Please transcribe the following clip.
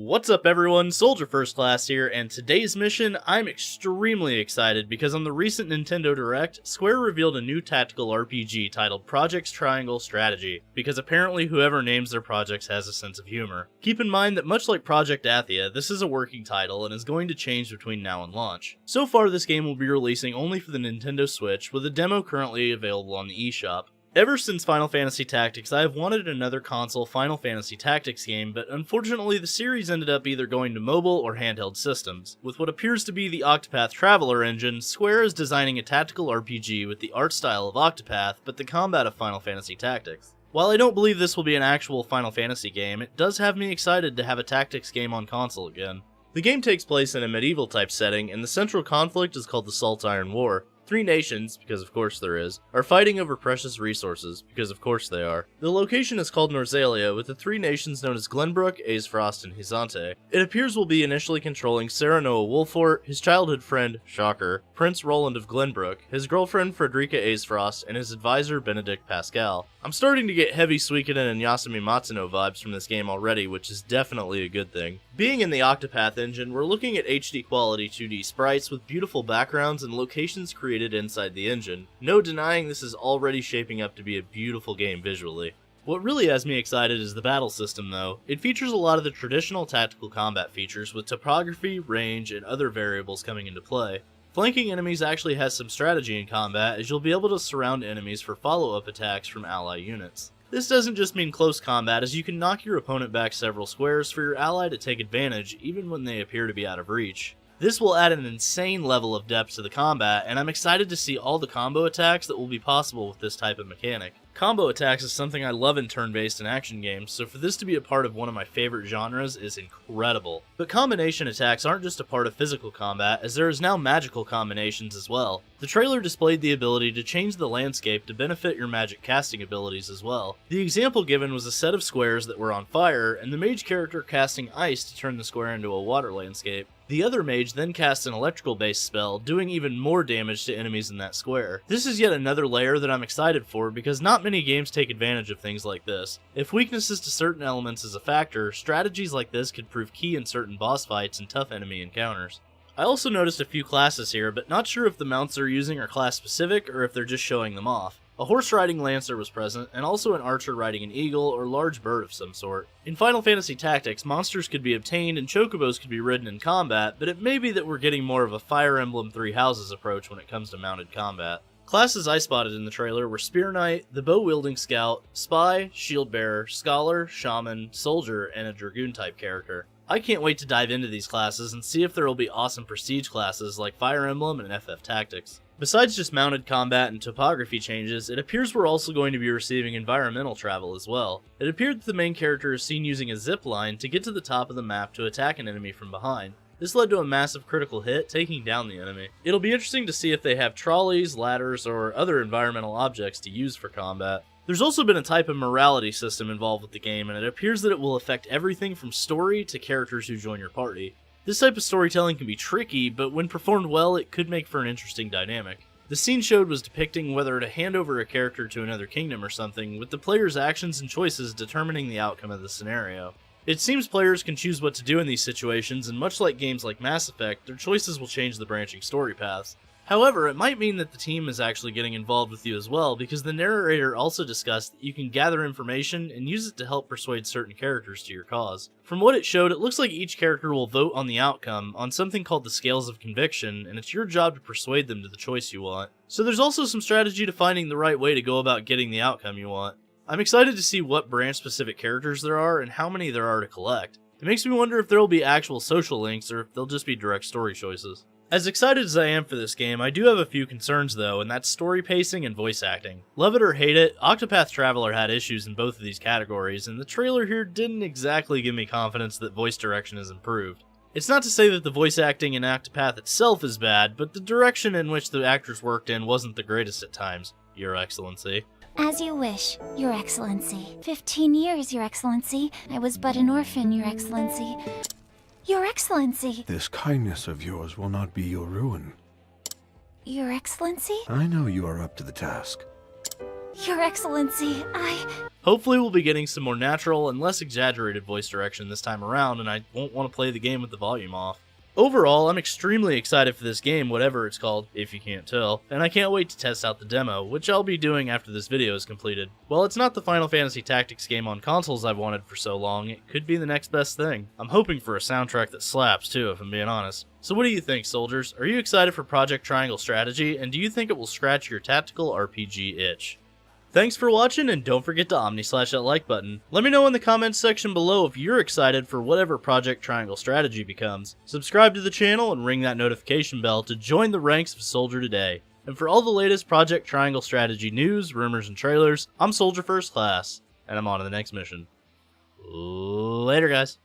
What's up everyone, Soldier First Class here, and today's mission, I'm extremely excited because on the recent Nintendo Direct, Square revealed a new tactical RPG titled Project Triangle Strategy, because apparently whoever names their projects has a sense of humor. Keep in mind that much like Project Athia, this is a working title and is going to change between now and launch. So far this game will be releasing only for the Nintendo Switch, with a demo currently available on the eShop. Ever since Final Fantasy Tactics, I have wanted another console Final Fantasy Tactics game, but unfortunately the series ended up either going to mobile or handheld systems. With what appears to be the Octopath Traveler engine, Square is designing a tactical RPG with the art style of Octopath, but the combat of Final Fantasy Tactics. While I don't believe this will be an actual Final Fantasy game, it does have me excited to have a tactics game on console again. The game takes place in a medieval type setting, and the central conflict is called the Salt Iron War. Three nations, because of course there is, are fighting over precious resources, because of course they are. The location is called Norzalia, with the three nations known as Glenbrook, Aesfrost, and Hisante. It appears we'll be initially controlling Serenoa Wolfort, his childhood friend, Shocker, Prince Roland of Glenbrook, his girlfriend Frederica Aesfrost, and his advisor Benedict Pascal. I'm starting to get heavy Suikoden and Yasumi Matsuno vibes from this game already, which is definitely a good thing. Being in the Octopath engine, we're looking at HD quality 2D sprites with beautiful backgrounds and locations created inside the engine. No denying this is already shaping up to be a beautiful game visually. What really has me excited is the battle system though. It features a lot of the traditional tactical combat features with topography, range, and other variables coming into play. Flanking enemies actually has some strategy in combat, as you'll be able to surround enemies for follow-up attacks from ally units. This doesn't just mean close combat, as you can knock your opponent back several squares for your ally to take advantage even when they appear to be out of reach. This will add an insane level of depth to the combat, and I'm excited to see all the combo attacks that will be possible with this type of mechanic. Combo attacks is something I love in turn-based and action games, so for this to be a part of one of my favorite genres is incredible. But combination attacks aren't just a part of physical combat, as there is now magical combinations as well. The trailer displayed the ability to change the landscape to benefit your magic casting abilities as well. The example given was a set of squares that were on fire, and the mage character casting ice to turn the square into a water landscape. The other mage then casts an electrical-based spell, doing even more damage to enemies in that square. This is yet another layer that I'm excited for, because not many games take advantage of things like this. If weaknesses to certain elements is a factor, strategies like this could prove key in certain boss fights and tough enemy encounters. I also noticed a few classes here, but not sure if the mounts they're using are class specific or if they're just showing them off. A horse riding lancer was present, and also an archer riding an eagle or large bird of some sort. In Final Fantasy Tactics, monsters could be obtained and chocobos could be ridden in combat, but it may be that we're getting more of a Fire Emblem Three Houses approach when it comes to mounted combat. Classes I spotted in the trailer were Spear Knight, the bow-wielding scout, spy, shield bearer, scholar, shaman, soldier, and a dragoon type character. I can't wait to dive into these classes and see if there will be awesome prestige classes like Fire Emblem and FF Tactics. Besides just mounted combat and topography changes, it appears we're also going to be receiving environmental travel as well. It appeared that the main character is seen using a zip line to get to the top of the map to attack an enemy from behind. This led to a massive critical hit, taking down the enemy. It'll be interesting to see if they have trolleys, ladders, or other environmental objects to use for combat. There's also been a type of morality system involved with the game, and it appears that it will affect everything from story to characters who join your party. This type of storytelling can be tricky, but when performed well, it could make for an interesting dynamic. The scene showed was depicting whether to hand over a character to another kingdom or something, with the player's actions and choices determining the outcome of the scenario. It seems players can choose what to do in these situations, and much like games like Mass Effect, their choices will change the branching story paths. However, it might mean that the team is actually getting involved with you as well, because the narrator also discussed that you can gather information and use it to help persuade certain characters to your cause. From what it showed, it looks like each character will vote on the outcome on something called the Scales of Conviction, and it's your job to persuade them to the choice you want. So there's also some strategy to finding the right way to go about getting the outcome you want. I'm excited to see what branch-specific characters there are and how many there are to collect. It makes me wonder if there will be actual social links or if they'll just be direct story choices. As excited as I am for this game, I do have a few concerns though, and that's story pacing and voice acting. Love it or hate it, Octopath Traveler had issues in both of these categories, and the trailer here didn't exactly give me confidence that voice direction is improved. It's not to say that the voice acting in Octopath itself is bad, but the direction in which the actors worked in wasn't the greatest at times, Your Excellency. As you wish, Your Excellency. 15 years, Your Excellency. I was but an orphan, Your Excellency. Your Excellency! This kindness of yours will not be your ruin. Your Excellency? I know you are up to the task. Your Excellency, Hopefully we'll be getting some more natural and less exaggerated voice direction this time around, and I won't want to play the game with the volume off. Overall, I'm extremely excited for this game, whatever it's called, if you can't tell, and I can't wait to test out the demo, which I'll be doing after this video is completed. While it's not the Final Fantasy Tactics game on consoles I've wanted for so long, it could be the next best thing. I'm hoping for a soundtrack that slaps too, if I'm being honest. So what do you think, soldiers? Are you excited for Project Triangle Strategy, and do you think it will scratch your tactical RPG itch? Thanks for watching, and don't forget to omni-slash that like button. Let me know in the comments section below if you're excited for whatever Project Triangle Strategy becomes. Subscribe to the channel and ring that notification bell to join the ranks of Soldier today. And for all the latest Project Triangle Strategy news, rumors, and trailers, I'm Soldier First Class, and I'm on to the next mission. Later, guys.